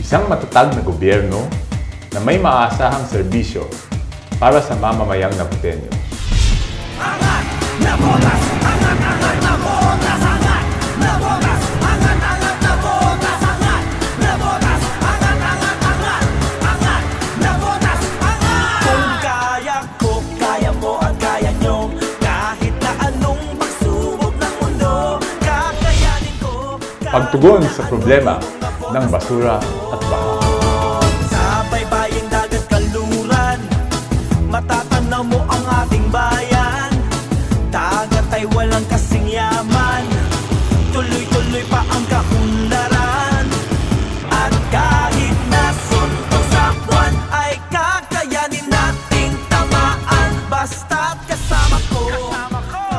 Isang matatag na gobyerno na may maasahang serbisyo para sa mamamayang Napotenyo. Angat na botas! Angat, angat na botas! Angat na botas! Angat, angat na botas! Angat na botas! Angat, angat, angat! Angat na botas! Angat! Kung kaya ko, kaya mo at kaya nyo, kahit na anong pagsubok ng mundo, kakayanin ko. Pagtugon sa problema ng basura at baha. Sa baybaying dagat kanluran, matatanaw mo ang ating bayan. Dagat ay walang kasing yaman, tuloy-tuloy pa ang kaunlaran. At kahit nasuntok sa buwan, ay kakayanin nating tamaan, basta't kasama ko.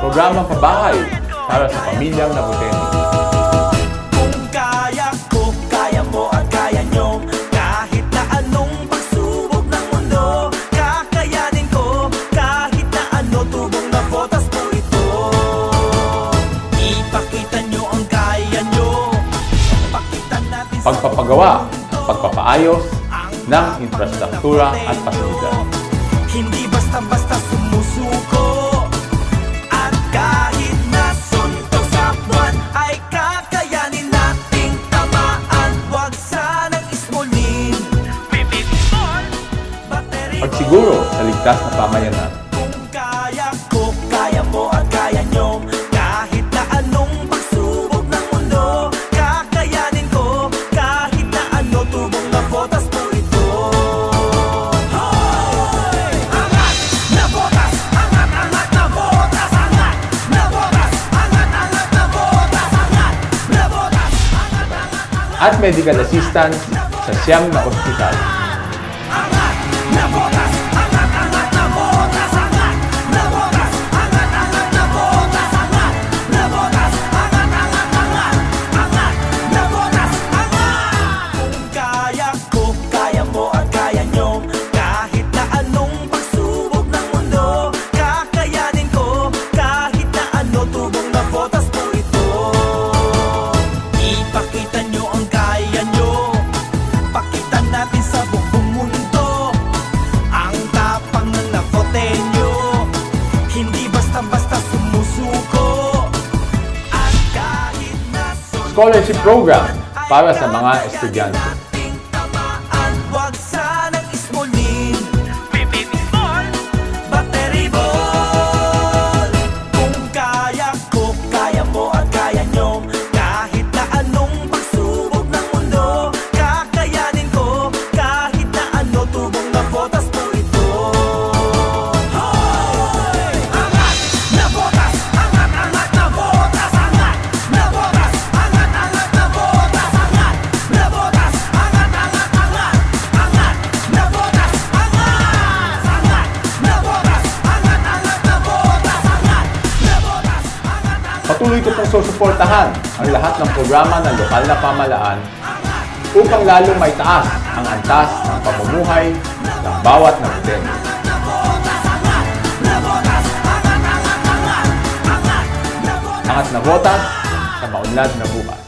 Programang pabahay para sa pamilyang Napotenyo. Kung kaya ko, kaya mo at kaya nyo, kahit na anong pagsubok ng mundo, kakayanin ko. Kahit na ano, tubong na botas po ito. Ipakita nyo ang kaya nyo, pakita natin sa Pagpapagawa at pagpapaayos ng infrastruktura at pasilidad. hindi basta-basta sumusuko. At kahit nasuntok sa buwan, ay kakayanin nating tamaan. Huwag sanang ismulin, pipitol, battery. Pagsiguro sa ligtas na pamayanan. Kung kaya ko, kaya mo at kaya nyo, kahit na anong pagsubok ng mundo, kakayanin ko. Kahit na ano, tubong na botas po ito. Hoy! Angat na botas! Angat, angat na botas! Angat na botas! Angat, angat na botas! Angat na botas! Angat, angat, angat! At medical assistance sa siyam na ospital. Angat na botas! Angat, angat na botas! Angat na botas! Angat, angat na botas! Angat na botas! Angat, angat, angat! Angat na botas! Angat! Kung kaya ko, kaya mo at kaya nyo, kahit na anong pagsubok ng mundo, kakayanin ko. Kahit na ano, tubong na botas po ito. Ipakita nyo ang kaya nyo, pakita natin sa buong mundo ang tapang ng Napotenyo. Hindi basta-basta sumusuko. At kahit nasunod Scholarship program para sa mga estudyante. nating tamaan, huwag sanang ismulin, pipitol, battery ball. Kung kaya ko, kaya mo at kaya nyo, kahit na anong pagsubok ng mundo, kakayanin ko. Kahit na ano, tubong na botas po ito. Hoy! Angat na botas! Angat, angat na botas! Angat na botas! Angat, angat na botas! Angat na botas! Angat, angat, angat! Angat na botas! Angat! Angat na botas! Angat, angat na botas! Angat na botas! Angat, angat! Patuloy ko pong susuportahan ang lahat ng programa ng lokal na pamahalaan upang lalo maitaas ang antas ng pamumuhay ng bawat Napotenyo. Angat na botas sa maunlad na bukas.